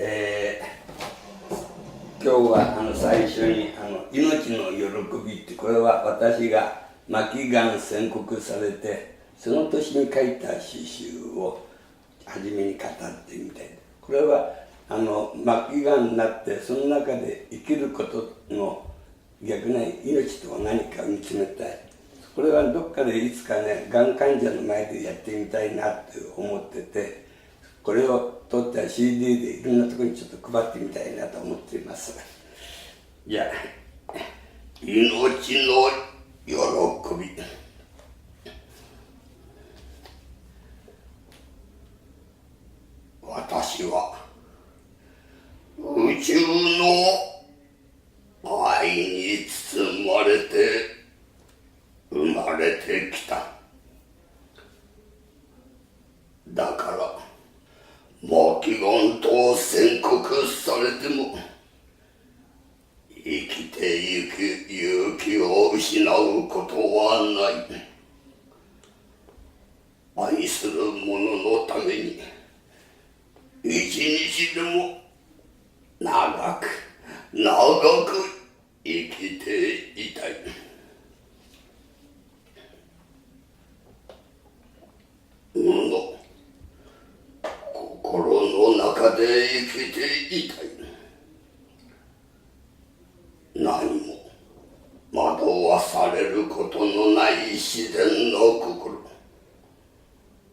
今日は最初に命の喜びって、これは私が末期がん宣告されてその年に書いた詩集を初めに語ってみたい。これは末期がんになってその中で生きることの逆な命とは何かを見つめたい。これはどっかでいつかね、がん患者の前でやってみたいなって思ってて、これを取った CD でいろんなところにちょっと配ってみたいなと思っています。じゃあ、命の喜び。私は宇宙の愛に包まれて生まれてきた。だから末期がんと宣告されても生きてゆく勇気を失うことはない。愛する者のために一日でも長く生きていたい。無の心の中で生きていたい。何も惑わされることのない自然の心、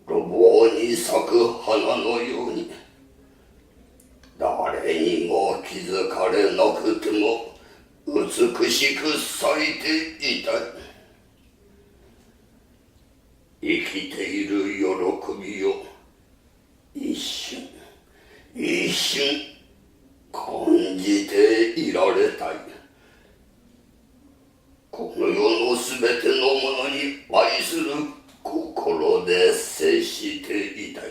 路傍に咲く花のように、誰にも気づかれなくても美しく咲いていたい。生きている喜びを一瞬感じていられたい。この世のすべてのものに愛する心で接していたい。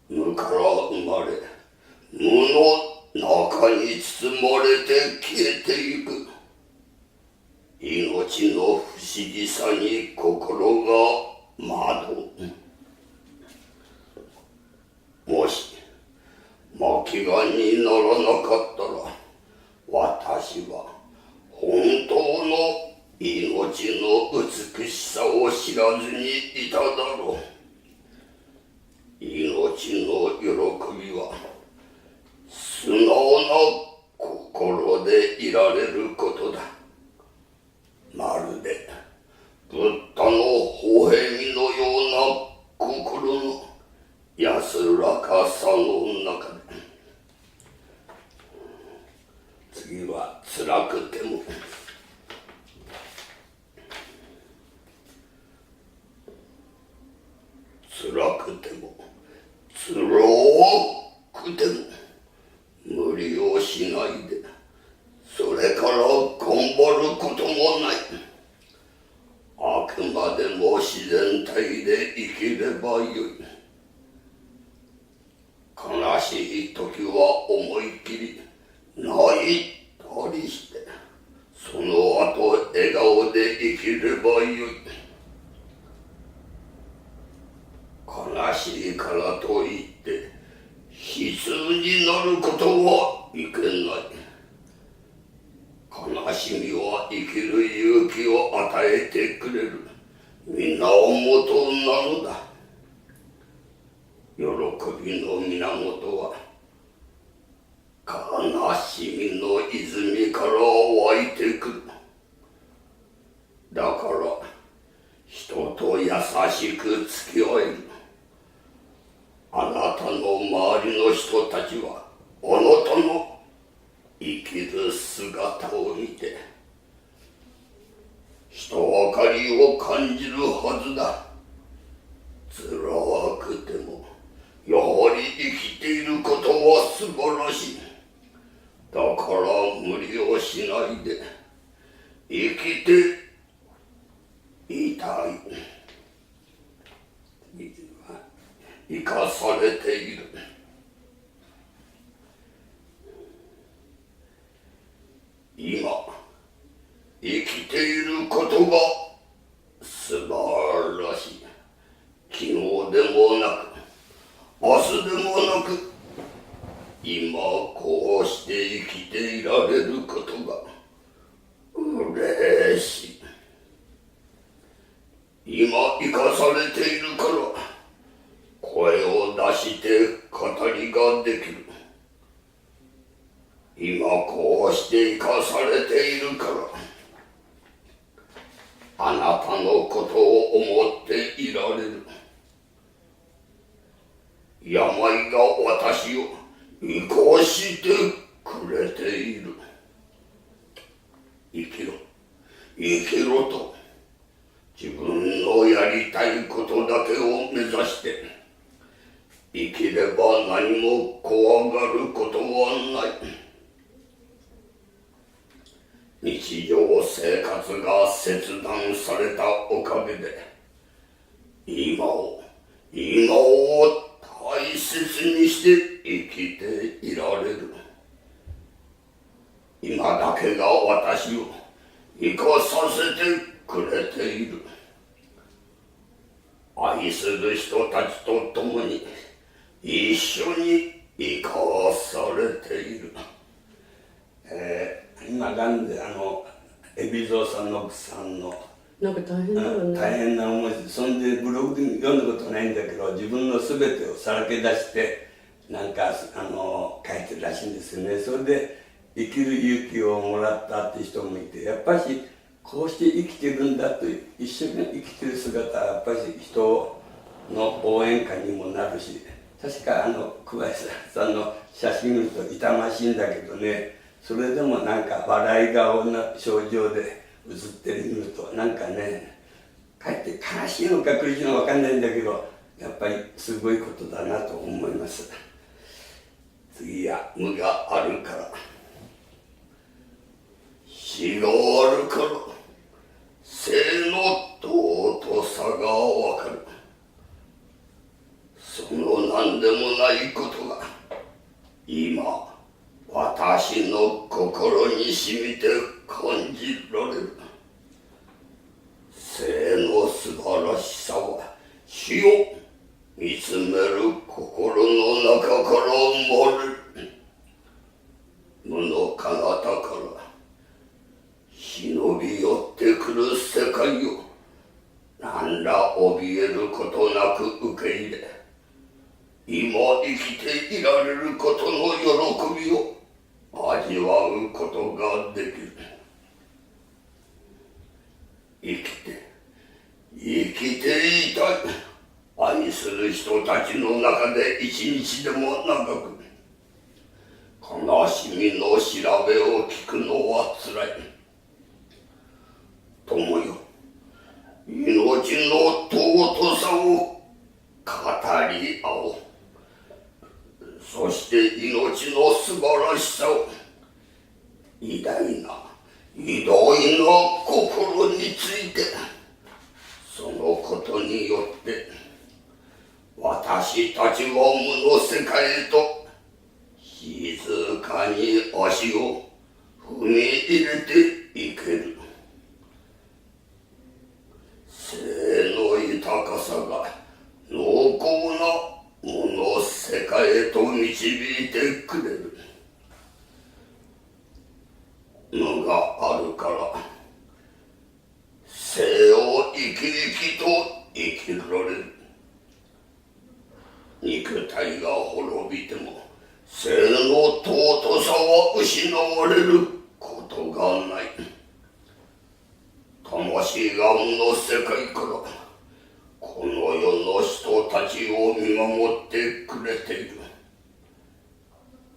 無から生まれ、無の中に包まれて消えていく。命の不思議さに心が惑う。もし末期がんにならなかったら、私は本当の命の美しさを知らずにいただろう。命の喜びは素直な心でいられることだ。まるでブッダの微笑みのような心の安らかさの中で。次は辛くても辛くても無理をしないで、それから頑張ることもない。あくまでも自然体で生きればよい。悲しい時は思いっきり泣いたりして、その後笑顔で生きればよい。悲しいからといって悲痛になることはいけない。悲しみは生きる勇気を与えてくれる源なのだ。喜びの源は悲しみの泉から湧いてくる。だから人と優しく付き合える。あなたの周りの人たちはあなたの生きる姿を見て人分かりを感じるはずだ。辛くてもやはり生きていることは素晴らしい。だから無理をしないで生きていたい。生かされている。今生きていることが素晴らしい。昨日でもなく明日でもなく今生かされているから声を出して語りができる。今こうして生かされているからあなたのことを思っていられる。病が私を生かしてくれている。生きろ生きろと自分のやりたいことだけを目指して生きれば何も怖がることはない。日常生活が切断されたおかげで今を大切にして生きていられる。今だけが私を生かさせてくれている。愛する人たちと共に一緒に生かされている。今がんで海老蔵さんの奥さんのなんか大変だよね。大変な思いで、そんでブログで読んだことないんだけど自分の全てをさらけ出してなんか書いてるらしいんですよね。それで生きる勇気をもらったっていう人もいて、やっぱりこうして生きてるんだと一生懸命生きてる姿はやっぱり人の応援歌にもなるし、確か小林さんの写真見ると痛ましいんだけどね、それでもなんか笑い顔の症状で写ってる見るとなんかね、かえって悲しいのか苦しいのか分かんないんだけど、やっぱりすごいことだなと思います。次は無があるから死があるから生の尊さがわかる。その何でもないことが今私の心に染みて感じられる。生の素晴らしさは死を見つめる心の中から生まれる。無の彼方から忍び寄ってくる世界を何ら怯えることなく受け入れ、今生きていられることの喜びを味わうことができる。生きていたい。愛する人たちの中で一日でも長く悲しみの調べを聞くのはつらい。友よ、命の尊さを語り合おう。そして命の素晴らしさを偉大な心について、そのことによって私たちは無の世界へと静かに足を踏み入れていける。生の豊かさが濃厚な無の世界へと導いてくれる。無があるから生を生き生きと生きられる。肉体が滅びても生の尊さは失われることがない。魂が無の世界からこの世の人たちを見守ってくれている。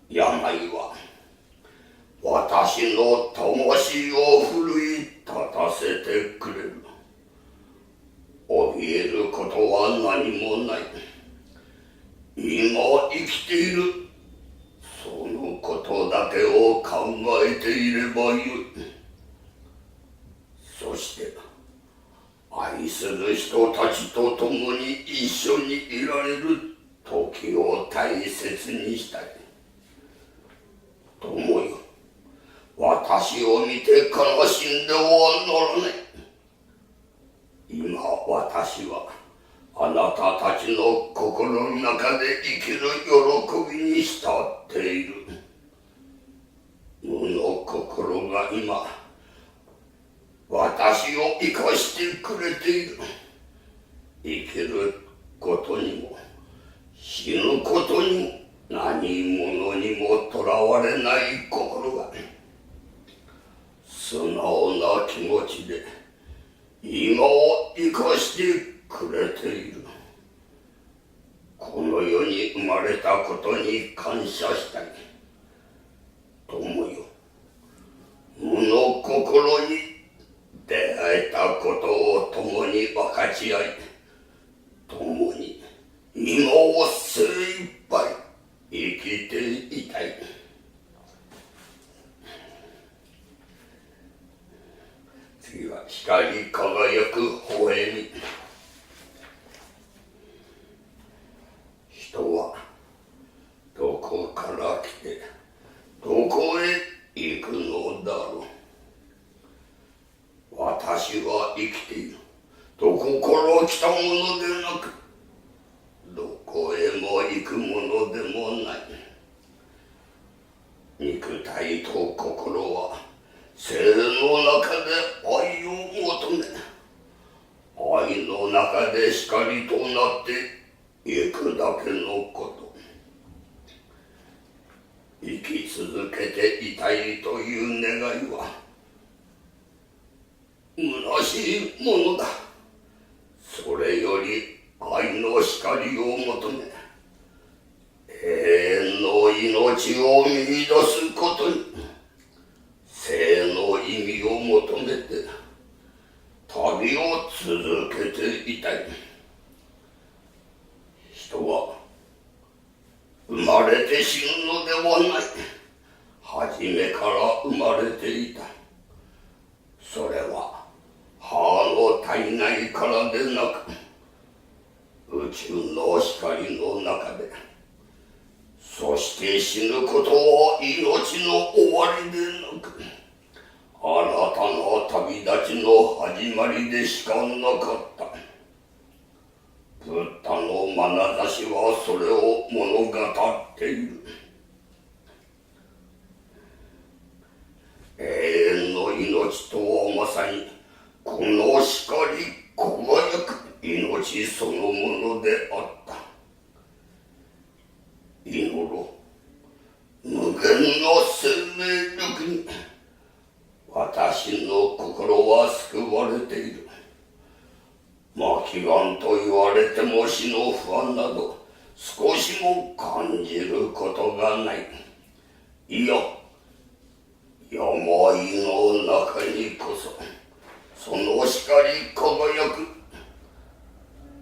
病は私の魂を奮い立たせてくれる。怯えることは何もない。今生きている、そのことだけを考えていればよい。そして愛する人たちと共に一緒にいられる時を大切にしたい。友よ、私を見て悲しんではならない。今私はあなたたちの心の中で生きる喜びに浸っている。無の心が今私を生かしてくれている。生きることにも死ぬことにも何者にもとらわれない心が素直な気持ちで今を生かしてくれている。この世に生まれたことに感謝したい。友よ、無の心に出会えたことを共に分かち合い、共に今を精一杯生きていたい。次は光り輝く微笑み。人はどこから来てどこへ行くのだろう。私は生きている。どこから来たものでなく、どこへも行くものでもない。肉体と心は生の中で愛を求め、愛の中で光となっていくだけのこと。生き続けていたいという願いは虚しいものだ。それより愛の光を求め、永遠の命を見出すことに生の意味を求めて旅を続けていたい。人は生まれて死ぬのではない。初めから生まれていた。それは母の体内からでなく、宇宙の光の中で。そして死ぬことは命の終わりでなく、新たな旅立ちの始まりでしかなかった。ブッダの眼差しはそれを物語っている。永遠の命とはまさにこの光り輝く命そのものであった。祈ろう。無限の生命力に私の心は救われている。末期がんと言われても死の不安など少しも感じることがない。いや、病の中にこそその光り輝く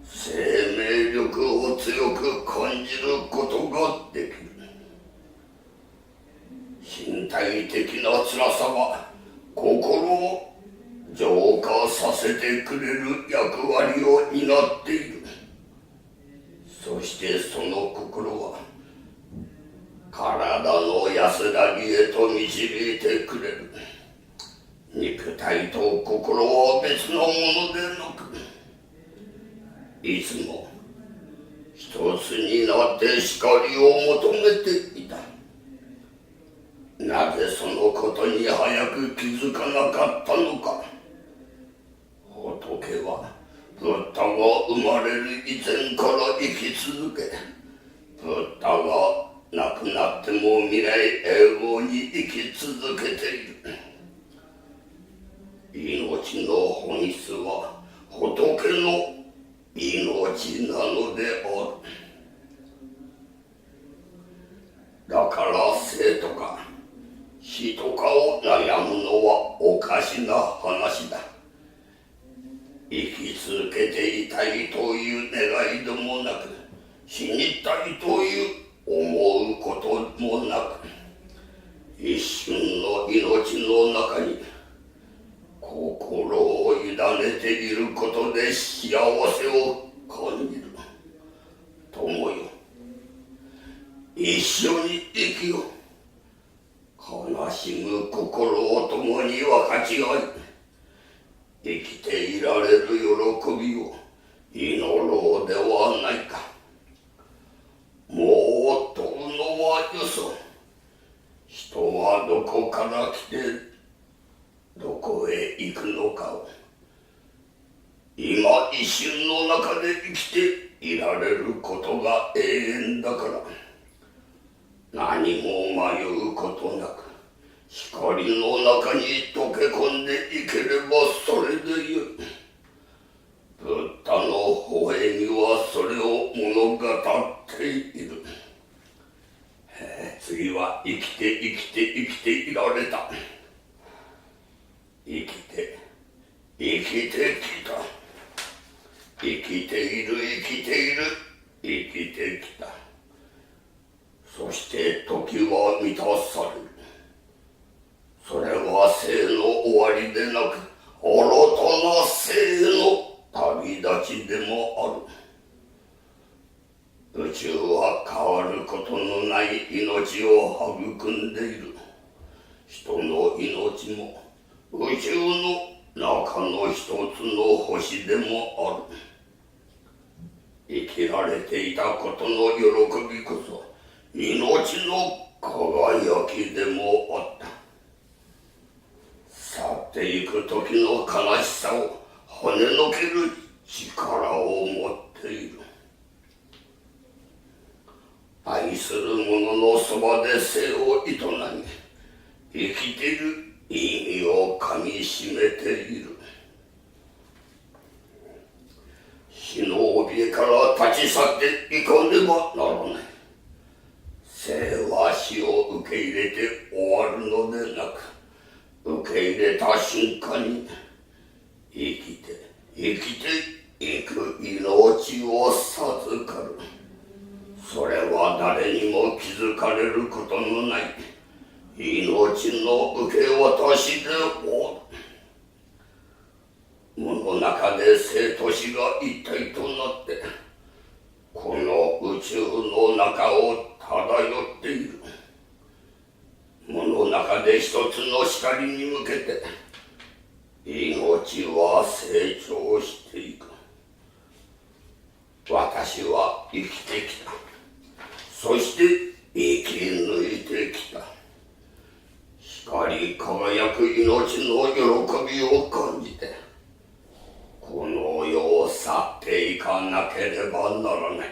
生命力を強く感じることができる。身体的な辛さは心を浄化させてくれる役割を担っている。そしてその心は体の安らぎへと導いてくれる。肉体と心は別のものでなく、いつも一つになって光を求めていた。なぜそのことに早く気づかなかったのか。仏はブッダが生まれる以前から生き続け、ブッダが亡くなっても未来永劫に生き続けている。命の本質は仏の命なのである。だから生とか死とかを悩むのはおかしな話だ。生き続けていたいという願いでもなく、死にたいという思うこともなく、一瞬の命の中に心を委ねていることで幸せを感じる。友よ、一緒に生きよう。悲しむ心を共に分かち合い、生きていられる喜びを祈ろうではないか。もう問うのはよそ。人はどこから来てどこへ行くのかを今一瞬の中で生きていられることが永遠だから、何も迷うことなく光の中に溶け込んでいければそれでよい。ブッダの微笑みはそれを物語っている。次は生きて生きて生きていられた。生きて生きてきた。生きている生きている生きてきた。そして時は満たされる。それは生の終わりでなく新たな生の旅立ちでもある。宇宙は変わることのない命を育んでいる。人の命も宇宙の中の一つの星でもある。生きられていたことの喜びこそ命の輝きでもあった。去っていく時の悲しさを跳ねのける力を持っている。愛する者のそばで生を営み、生きている意味をかみしめている。死の怯えから立ち去っていかねばならない。生は死を受け入れて終わるのでなく、受け入れた瞬間に生きて生きていく命を授かる。それは誰にも気づかれることのない命の受け渡しである。無の中で生と死が一体となってこの宇宙の中を漂っている。無の中で一つの光に向けて命は成長していく。私は生きてきた。そして生き抜いてきた。光り輝く命の喜びを感じてこの世を去っていかなければならない。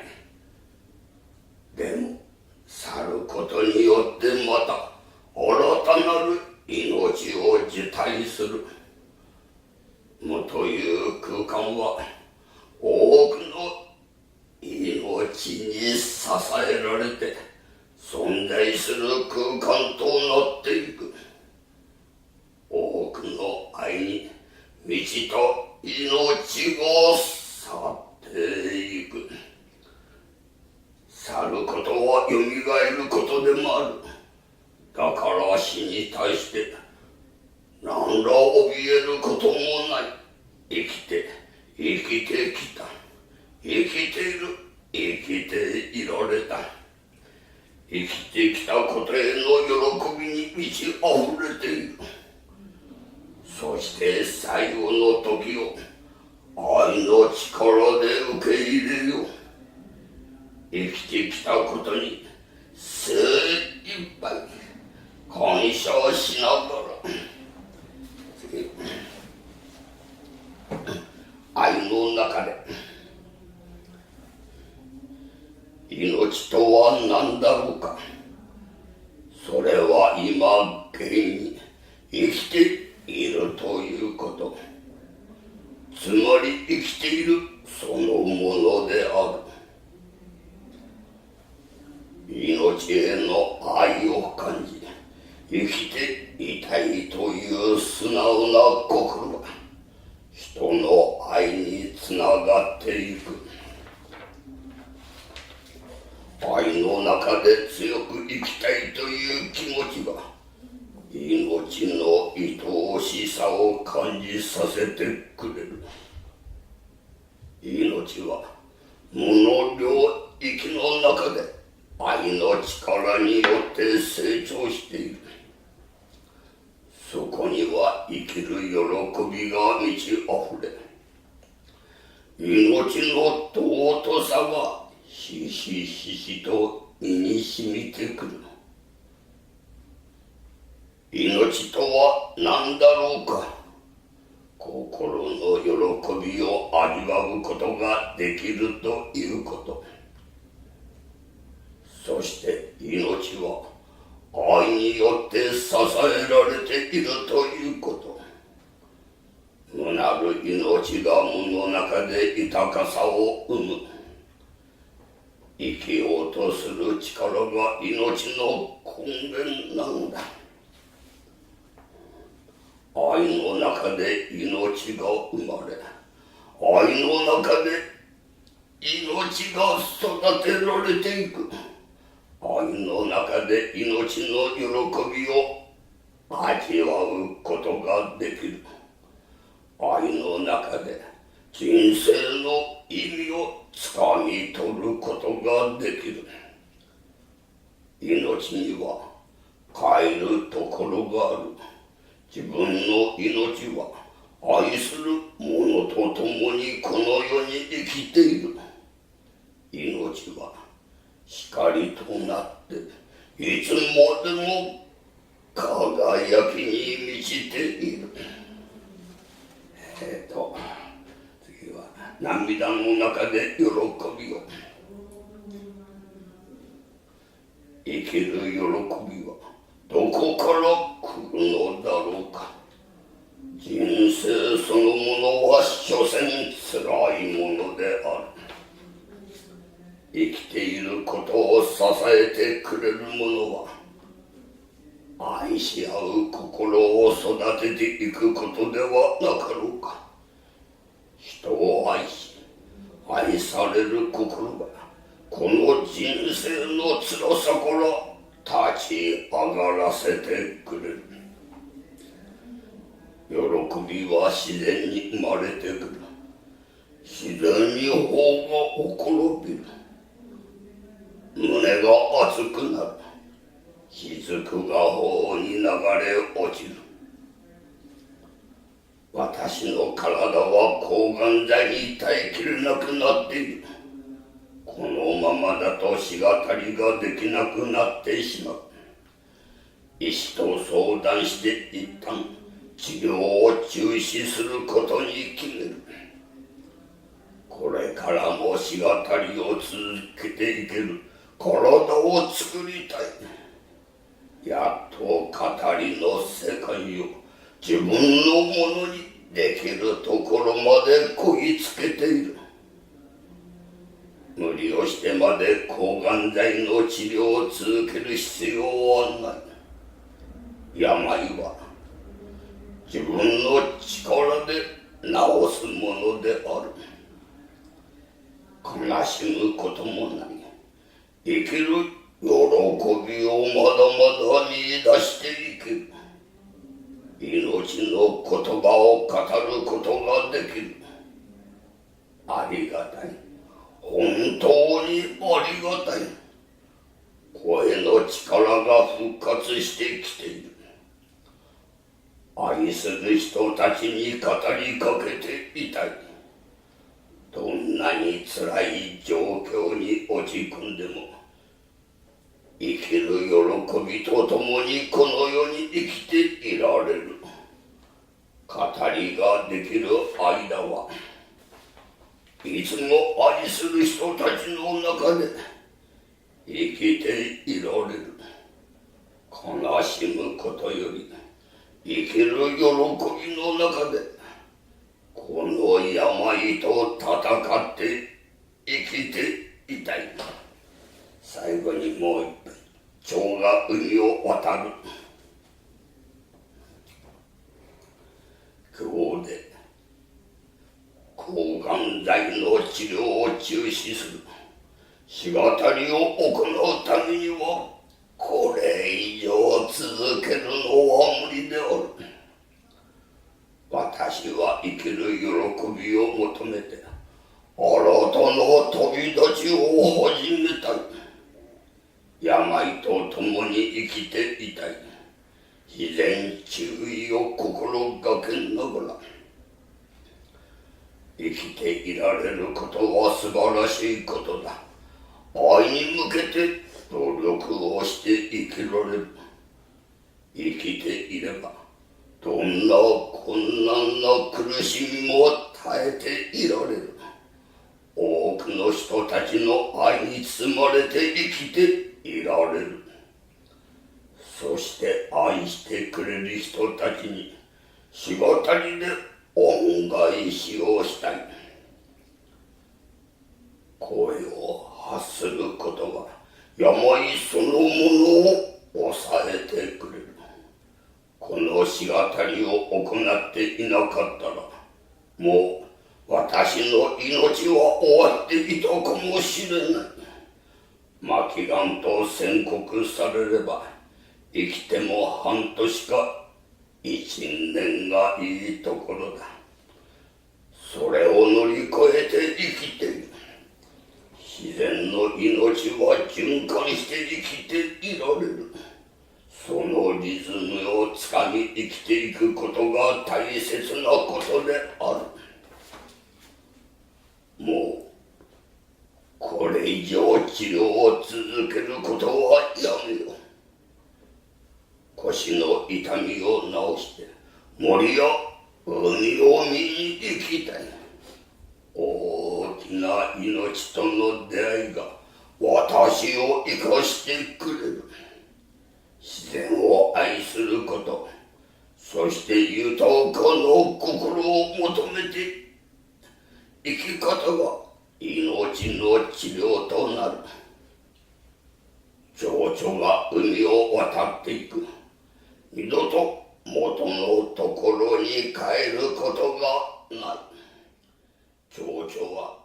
でも去ることによってまた新たなる命を受胎する。無という空間は多くの命に支えられて存在する空間となっていく。多くの愛に満ちた命が去っていく。去ることはよみがえることでもある。だから死に対して何ら怯えることもない。生きて生きてきた。生きている生きていられた。生きてきたことへの喜びに満ち溢れている。そして最後の時を愛の力で受け入れよう。生きてきたことに精一杯感謝しながら愛の中で命とは何だろうか。それは今現に生きているということ、つまり生きているそのものである。命への愛を感じ生きていたいという素直な心が人の愛につながっていく。愛の中で強く生きたいという気持ちが命の愛おしさを感じさせてくれる。命は無の領域の中で愛の力によって成長している。そこには生きる喜びが満ち溢れ、命の尊さがひしひしと身に染みてくる。命とは何だろうか。心の喜びを味わうことができるということ。そして命は愛によって支えられているということ。無なる命が無の中で豊かさを生む。生きようとする力が命の根源なのだ。愛の中で命が生まれ、愛の中で命が育てられていく。愛の中で命の喜びを味わうことができる。愛の中で人生の意味をつかみ取ることができる。命には帰るところがある。自分の命は愛する者と共にこの世に生きている。命は光となっていつまでも輝きに満ちている。次は涙の中で喜びを。生きる喜びはどこから来るのだろうか。人生そのものは所詮つらいものである。生きていることを支えてくれるものは愛し合う心を育てていくことではなかろうか。人を愛し愛される心がこの人生の辛さから立ち上がらせてくれる。喜びは自然に生まれてくる。自然に頬がほころびる。胸が熱くなる。雫が頬に流れ落ちる。私の体は抗がん剤に耐えきれなくなっている。このままだと仕語りができなくなってしまう。医師と相談して一旦治療を中止することに決める。これからも仕語りを続けていける体を作りたい。やっと語りの世界を自分のものにできるところまでこぎつけている。無理をしてまで抗がん剤の治療を続ける必要はない。病は自分の力で治すものである。悲しむこともない。生きる喜びをまだまだ見出していける。命の言葉を語ることができる。ありがたい。本当にありがたい。声の力が復活してきている。愛する人たちに語りかけていたい。どんなに辛い状況に落ち込んでも生きる喜びとともにこの世に生きていられる。語りができる間はいつも愛する人たちの中で生きていられる。悲しむことより生きる喜びの中でこの病と戦って生きていたい。最後にもう一杯。蝶が海を渡る。今日で抗がん剤の治療を中止する。仕語りを行うためにはこれ以上続けるのは無理である。私は生きる喜びを求めて新たな旅立ちを始めたい。病と共に生きていたい。自然注意を心がけながら生きていられることは素晴らしいことだ。愛に向けて努力をして生きられる。生きていればどんな困難な苦しみも耐えていられる。多くの人たちの愛に包まれて生きていられる。そして愛してくれる人たちに仕事りで恩返しをしたい。声を発することが病そのものを抑えてくれる。このしがたりを行っていなかったら、もう私の命は終わっていたかもしれない。末期がんと宣告されれば、生きても半年か1年がいいところだ。それを乗り越えて生きている。自然の命は循環して生きていられる。そのリズムをつかみ生きていくことが大切なことである。もうこれ以上治療を続けることはやめよう。腰の痛みを治して森や海を見に行きたい。大きな命との出会いが私を生かしてくれる。自然を愛すること、そして豊かな心を求めて生き方が命の治療となる。蝶々が海を渡っていく。二度と元のところに帰ることがない。蝶々は